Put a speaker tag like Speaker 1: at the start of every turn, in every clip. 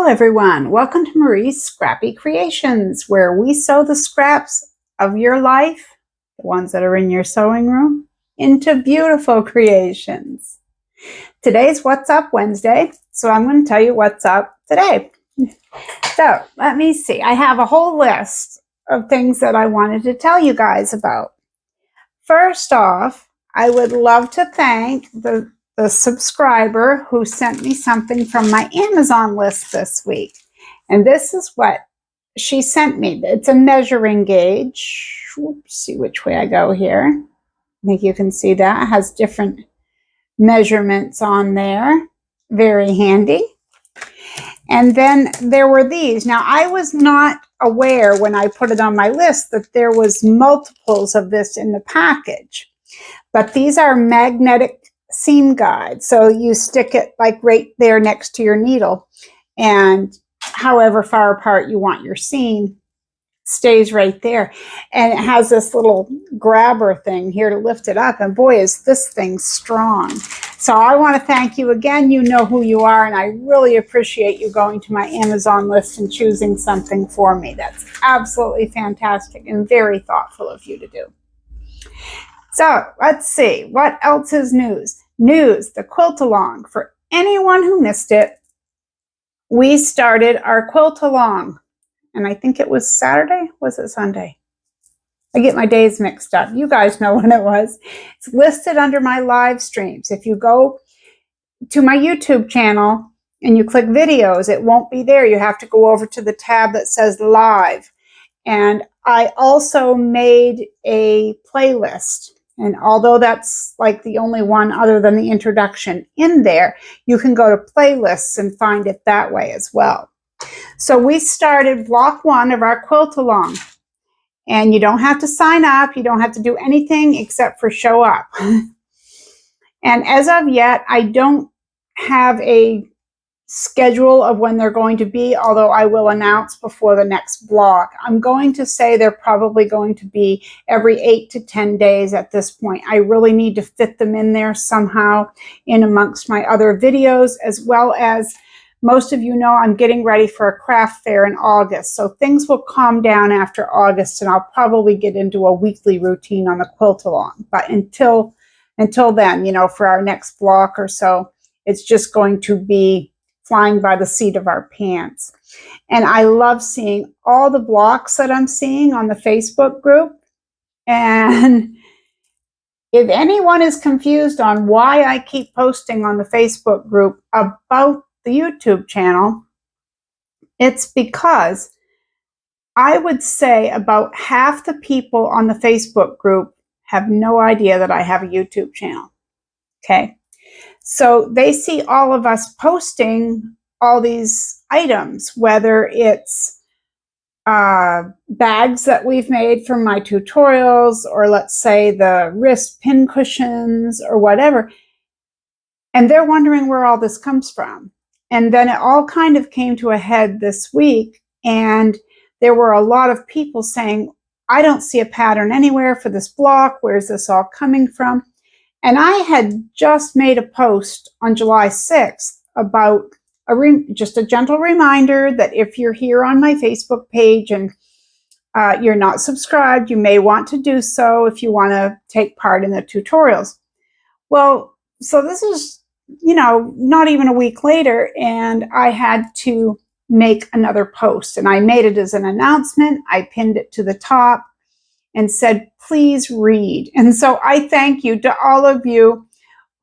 Speaker 1: Hello everyone, welcome to Marie's Scrappy Creations, where we sew the scraps of your life, the ones that are in your sewing room, into beautiful creations. Today's What's Up Wednesday, so I'm going to tell you what's up today. So let me see, I have a whole list of things that I wanted to tell you guys about. First off, I would love to thank the subscriber who sent me something from my Amazon list this week. And this is what she sent me. It's a measuring gauge. Oops, see which way I go here. I think you can see that. It has different measurements on there. Very handy. And then there were these. Now, I was not aware when I put it on my list that there was multiples of this in the package. But these are magnetic seam guides. So you stick it like right there next to your needle, and however far apart you want your seam stays right there. And it has this little grabber thing here to lift it up. And boy, is this thing strong. So I want to thank you again. You know who you are, and I really appreciate you going to my Amazon list and choosing something for me. That's absolutely fantastic and very thoughtful of you to do. So let's see, what else is news? The quilt along. For anyone who missed it, we started our quilt along. And I think it was Saturday. Was it Sunday? I get my days mixed up. You guys know when it was. It's listed under my live streams. If you go to my YouTube channel and you click videos, it won't be there. You have to go over to the tab that says live. And I also made a playlist. And although that's like the only one other than the introduction in there, you can go to playlists and find it that way as well. So we started block 1 of our quilt along. And you don't have to sign up. You don't have to do anything except for show up. And as of yet, I don't have a schedule of when they're going to be, although I will announce before the next block. I'm going to say they're probably going to be every 8 to 10 days at this point. I really need to fit them in there somehow in amongst my other videos, as well as most of you know I'm getting ready for a craft fair in August. So things will calm down after August, and I'll probably get into a weekly routine on the quilt along. But until then, you know, for our next block or so, it's just going to be flying by the seat of our pants. And I love seeing all the blocks that I'm seeing on the Facebook group. And if anyone is confused on why I keep posting on the Facebook group about the YouTube channel, it's because I would say about half the people on the Facebook group have no idea that I have a YouTube channel. Okay. So they see all of us posting all these items, whether it's bags that we've made from my tutorials, or let's say the wrist pin cushions or whatever. And they're wondering where all this comes from. And then it all kind of came to a head this week. And there were a lot of people saying, I don't see a pattern anywhere for this block. Where's this all coming from? And I had just made a post on July 6th about just a gentle reminder that if you're here on my Facebook page and you're not subscribed, you may want to do so if you want to take part in the tutorials. Well, so this is, you know, not even a week later, and I had to make another post. And I made it as an announcement. I pinned it to the top and said, please read. And so I thank you to all of you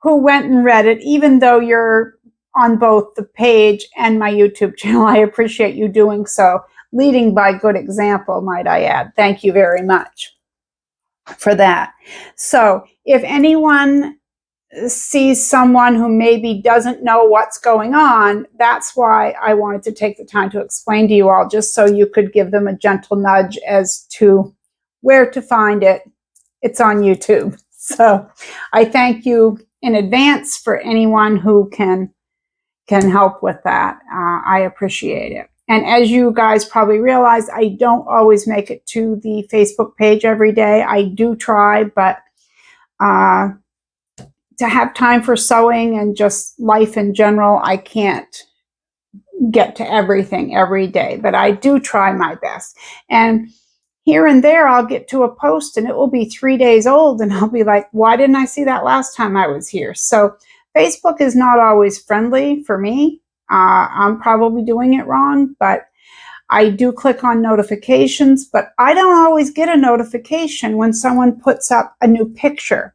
Speaker 1: who went and read it, even though you're on both the page and my YouTube channel. I appreciate you doing so, leading by good example, might I add. Thank you very much for that. So if anyone sees someone who maybe doesn't know what's going on, that's why I wanted to take the time to explain to you all, just so you could give them a gentle nudge as to where to find it. It's on YouTube. So I thank you in advance for anyone who can help with that. I appreciate it. And as you guys probably realize, I don't always make it to the Facebook page every day. I do try, but to have time for sewing and just life in general, I can't get to everything every day, but I do try my best. And here and there, I'll get to a post and it will be 3 days old, and I'll be like, why didn't I see that last time I was here? So Facebook is not always friendly for me. I'm probably doing it wrong, but I do click on notifications, but I don't always get a notification when someone puts up a new picture.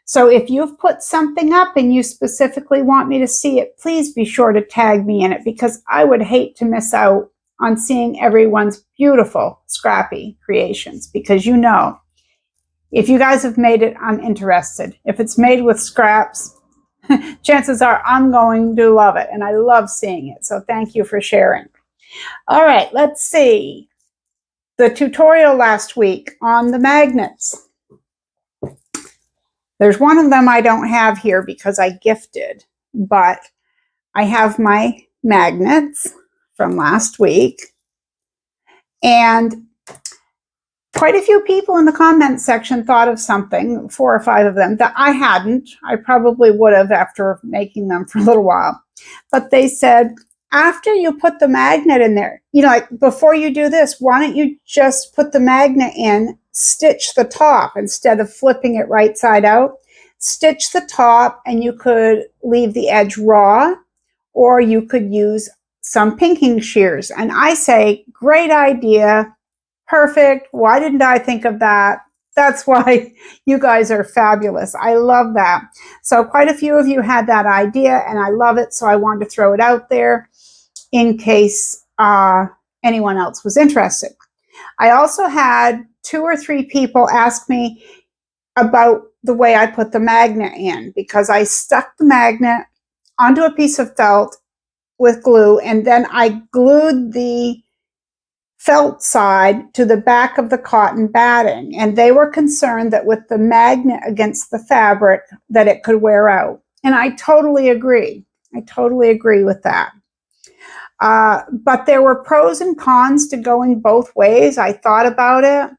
Speaker 1: So if you've put something up and you specifically want me to see it, please be sure to tag me in it, because I would hate to miss out on seeing everyone's beautiful Scrappy creations, because you know, if you guys have made it, I'm interested. If it's made with scraps, chances are I'm going to love it, and I love seeing it. So thank you for sharing. All right, let's see. The tutorial last week on the magnets. There's one of them I don't have here because I gifted, but I have my magnets from last week. And quite a few people in the comments section thought of something, 4 or 5 of them, that I hadn't. I probably would have after making them for a little while. But they said, after you put the magnet in there, you know, like before you do this, why don't you just put the magnet in, stitch the top instead of flipping it right side out? Stitch the top, and you could leave the edge raw, or you could use some pinking shears. And I say, great idea, perfect. Why didn't I think of that? That's why you guys are fabulous. I love that. So quite a few of you had that idea, and I love it. So I wanted to throw it out there in case anyone else was interested. I also had 2 or 3 people ask me about the way I put the magnet in, because I stuck the magnet onto a piece of felt with glue, and then I glued the felt side to the back of the cotton batting, and they were concerned that with the magnet against the fabric that it could wear out. And I totally agree. I totally agree with that. But there were pros and cons to going both ways. I thought about it,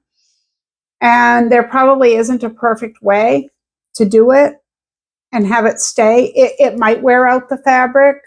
Speaker 1: and there probably isn't a perfect way to do it and have it stay. It might wear out the fabric.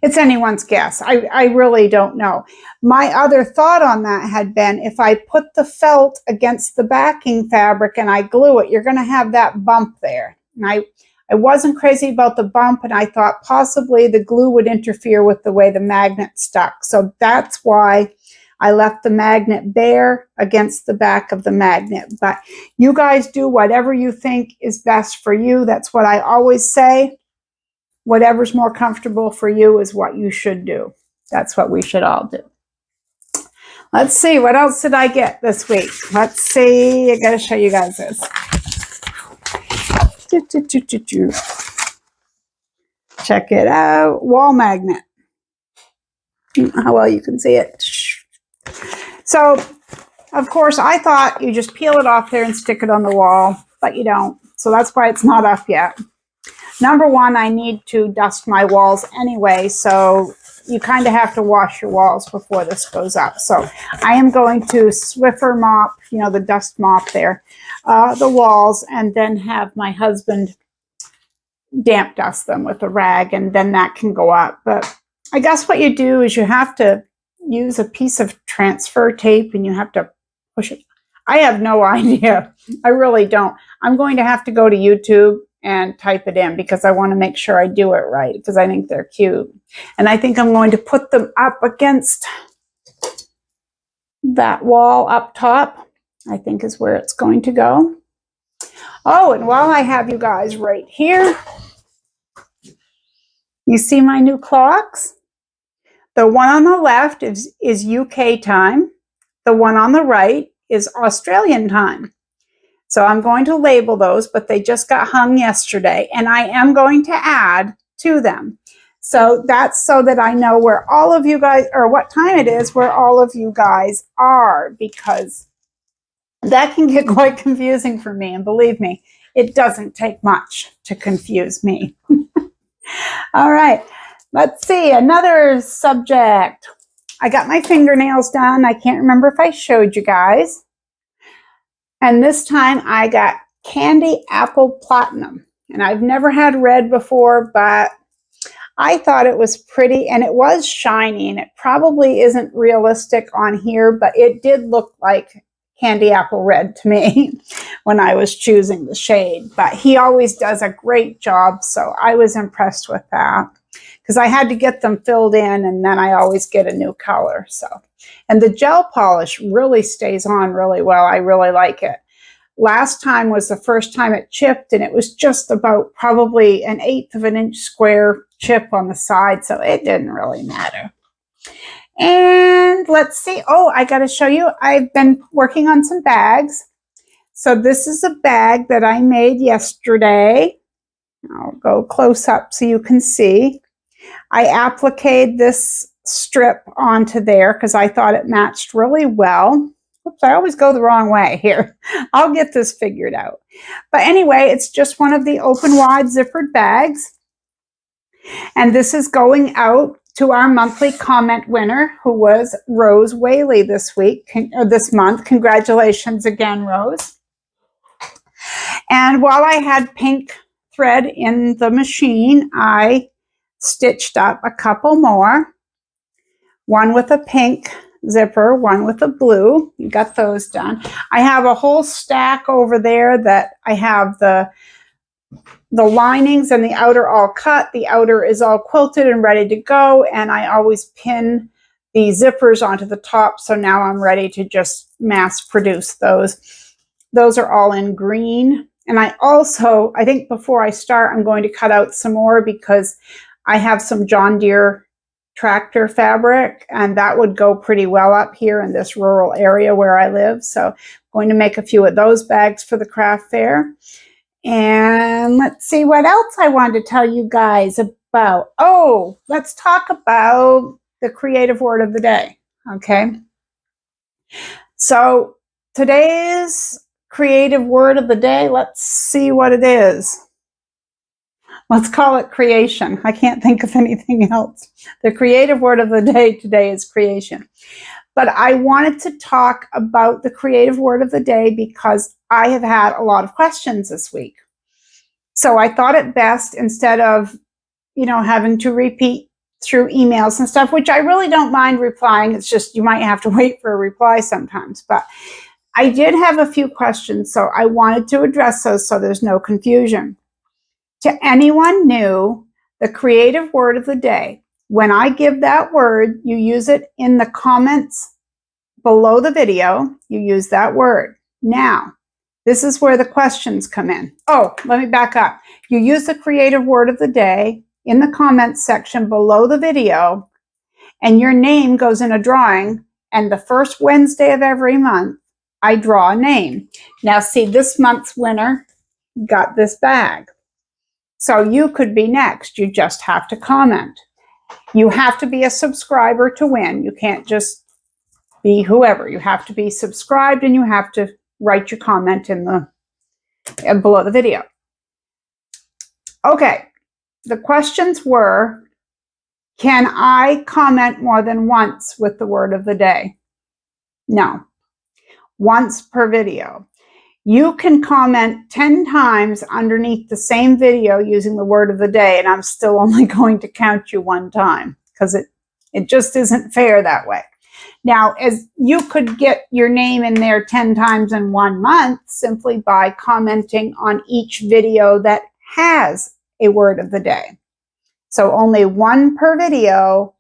Speaker 1: It's anyone's guess. I really don't know. My other thought on that had been, if I put the felt against the backing fabric and I glue it, you're going to have that bump there. And I wasn't crazy about the bump, and I thought possibly the glue would interfere with the way the magnet stuck. So that's why I left the magnet bare against the back of the magnet. But you guys do whatever you think is best for you. That's what I always say. Whatever's more comfortable for you is what you should do. That's what we should all do. Let's see, what else did I get this week? Let's see, I gotta show you guys this. Check it out, wall magnet. How well you can see it. So, of course, I thought you just peel it off there and stick it on the wall, but you don't. So that's why it's not up yet. Number one, I need to dust my walls anyway, so you kind of have to wash your walls before this goes up. So I am going to Swiffer mop, you know, the dust mop there, the walls, and then have my husband damp dust them with a rag, and then that can go up. But I guess what you do is you have to use a piece of transfer tape, and you have to push it. I have no idea. I really don't. I'm going to have to go to YouTube and type it in, because I want to make sure I do it right, because I think they're cute. And I think I'm going to put them up against that wall up top, I think is where it's going to go. Oh, and while I have you guys right here, you see my new clocks? The one on the left is UK time. The one on the right is Australian time. So I'm going to label those, but they just got hung yesterday, and I am going to add to them. So that's so that I know where all of you guys, or what time it is where all of you guys are, because that can get quite confusing for me. And believe me, it doesn't take much to confuse me. All right, let's see, another subject. I got my fingernails done. I can't remember if I showed you guys. And this time I got Candy Apple Platinum. And I've never had red before, but I thought it was pretty, and it was shiny, and it probably isn't realistic on here, but it did look like candy apple red to me when I was choosing the shade. But he always does a great job, so I was impressed with that, because I had to get them filled in, and then I always get a new color. So, and the gel polish really stays on really well. I really like it. Last time was the first time it chipped, and it was just about probably 1/8 of an inch square chip on the side, so it didn't really matter. And let's see. Oh, I got to show you. I've been working on some bags. So this is a bag that I made yesterday. I'll go close up so you can see. I appliqued this strip onto there because I thought it matched really well. Oops, I always go the wrong way here. I'll get this figured out. But anyway, it's just one of the open wide zippered bags. And this is going out to our monthly comment winner, who was Rose Whaley this month. Congratulations again, Rose. And while I had pink thread in the machine, I stitched up a couple more. One with a pink zipper, one with a blue. You got those done. I have a whole stack over there that I have the linings and the outer all cut. The outer is all quilted and ready to go, and I always pin the zippers onto the top, so now I'm ready to just mass produce those. Those are all in green. And I think before I start, I'm going to cut out some more because I have some John Deere tractor fabric, and that would go pretty well up here in this rural area where I live. So I'm going to make a few of those bags for the craft fair. And let's see what else I wanted to tell you guys about. Oh, let's talk about the creative word of the day. Okay. So today's creative word of the day, let's see what it is. Let's call it creation. I can't think of anything else. The creative word of the day today is creation. But I wanted to talk about the creative word of the day because I have had a lot of questions this week. So I thought it best, instead of, having to repeat through emails and stuff, which I really don't mind replying. It's just you might have to wait for a reply sometimes. But I did have a few questions, so I wanted to address those so there's no confusion. To anyone new, the creative word of the day, when I give that word, you use it in the comments below the video. You use that word. Now, this is where the questions come in. Oh, let me back up. You use the creative word of the day in the comments section below the video, and your name goes in a drawing, and the first Wednesday of every month, I draw a name. Now, see, this month's winner got this bag. So you could be next. You just have to comment. You have to be a subscriber to win. You can't just be whoever. You have to be subscribed, and you have to write your comment in the below the video. Okay. The questions were, can I comment more than once with the word of the day? No. Once per video. You can comment 10 times underneath the same video using the word of the day, and I'm still only going to count you one time because it just isn't fair that way. Now, as you could get your name in there 10 times in 1 month simply by commenting on each video that has a word of the day. So only one per video,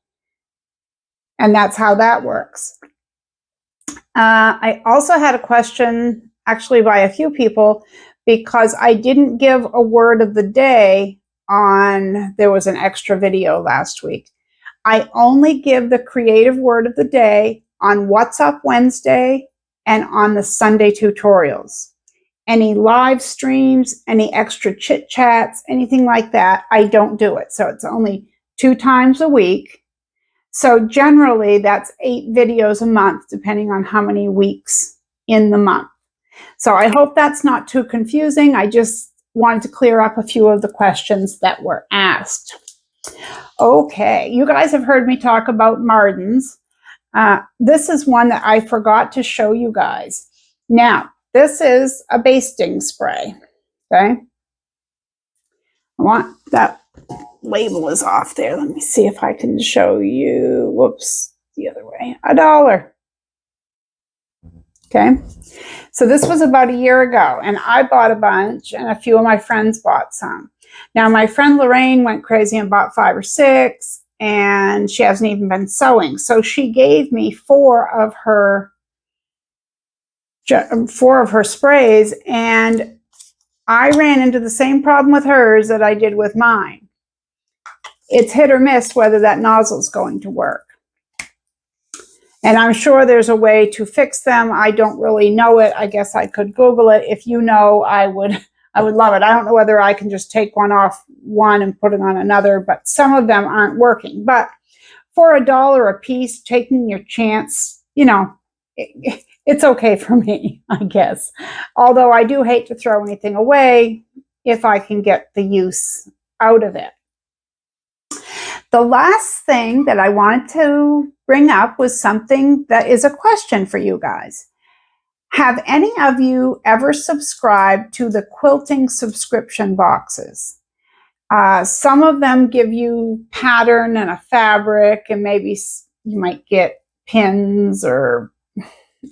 Speaker 1: and that's how that works. I also had a question, actually by a few people, because I didn't give a word of the day there was an extra video last week. I only give the creative word of the day on What's Up Wednesday and on the Sunday tutorials. Any live streams, any extra chit chats, anything like that, I don't do it. So it's only 2 times a week. So generally that's 8 videos a month, depending on how many weeks in the month. So I hope that's not too confusing. I just wanted to clear up a few of the questions that were asked. Okay, you guys have heard me talk about Mardens. This is one that I forgot to show you guys. Now, this is a basting spray, okay? I want that label is off there. Let me see if I can show you. Whoops, the other way. $1. Okay, so this was about a year ago, and I bought a bunch, and a few of my friends bought some. Now, my friend Lorraine went crazy and bought 5 or 6, and she hasn't even been sewing. So she gave me 4 of her sprays, and I ran into the same problem with hers that I did with mine. It's hit or miss whether that nozzle is going to work. And I'm sure there's a way to fix them. I don't really know it. I guess I could Google it. If you know, I would love it. I don't know whether I can just take one off one and put it on another, but some of them aren't working. But for $1 a piece, taking your chance, you know, it's okay for me, I guess. Although I do hate to throw anything away if I can get the use out of it. The last thing that I wanted to bring up was something that is a question for you guys. Have any of you ever subscribed to the quilting subscription boxes? Some of them give you pattern and a fabric, and maybe you might get pins or,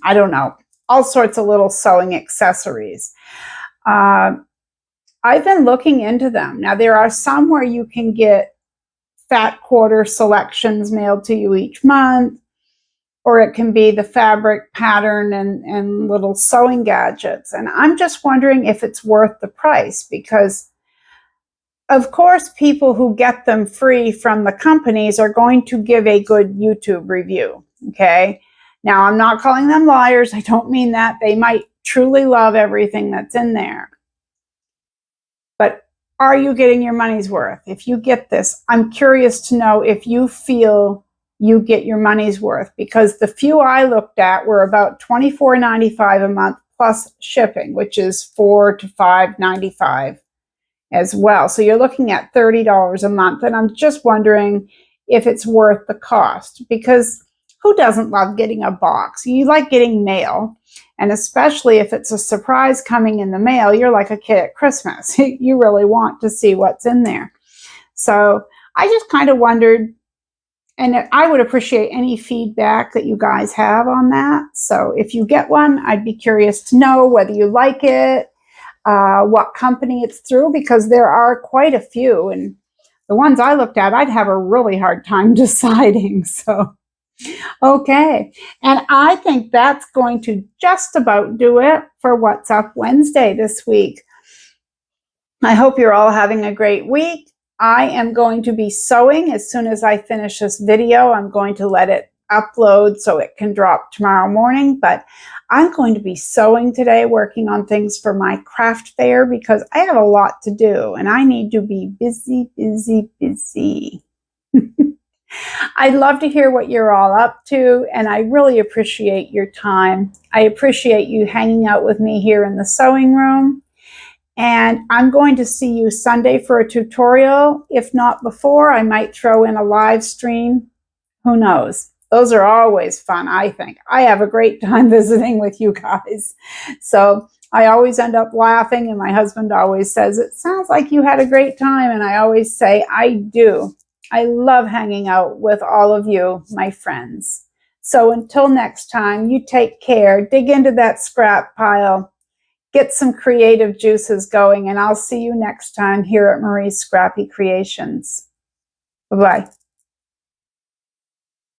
Speaker 1: I don't know, all sorts of little sewing accessories. I've been looking into them. Now, there are some where you can get fat quarter selections mailed to you each month, or it can be the fabric pattern and little sewing gadgets. And I'm just wondering if it's worth the price, because of course people who get them free from the companies are going to give a good YouTube review, okay? Now, I'm not calling them liars. I don't mean that. They might truly love everything that's in there. But are you getting your money's worth? If you get this, I'm curious to know if you feel you get your money's worth, because the few I looked at were about $24.95 a month plus shipping, which is $4 to $5.95 as well. So you're looking at $30 a month, and I'm just wondering if it's worth the cost, because who doesn't love getting a box? You like getting mail, and especially if it's a surprise coming in the mail, you're like a kid at Christmas. You really want to see what's in there. So I just kind of wondered, and I would appreciate any feedback that you guys have on that. So if you get one, I'd be curious to know whether you like it, what company it's through, because there are quite a few, and the ones I looked at, I'd have a really hard time deciding. So, okay. And I think that's going to just about do it for What's Up Wednesday this week. I hope you're all having a great week. I am going to be sewing as soon as I finish this video. I'm going to let it upload so it can drop tomorrow morning, but I'm going to be sewing today, working on things for my craft fair, because I have a lot to do and I need to be busy, busy, busy. I'd love to hear what you're all up to, and I really appreciate your time. I appreciate you hanging out with me here in the sewing room. And I'm going to see you Sunday for a tutorial. If not before, I might throw in a live stream. Who knows? Those are always fun, I think. I have a great time visiting with you guys. So I always end up laughing, and my husband always says, "It sounds like you had a great time." And I always say, I do. I love hanging out with all of you, my friends. So until next time, you take care. Dig into that scrap pile. Get some creative juices going, and I'll see you next time here at Marie's Scrappy Creations. Bye-bye.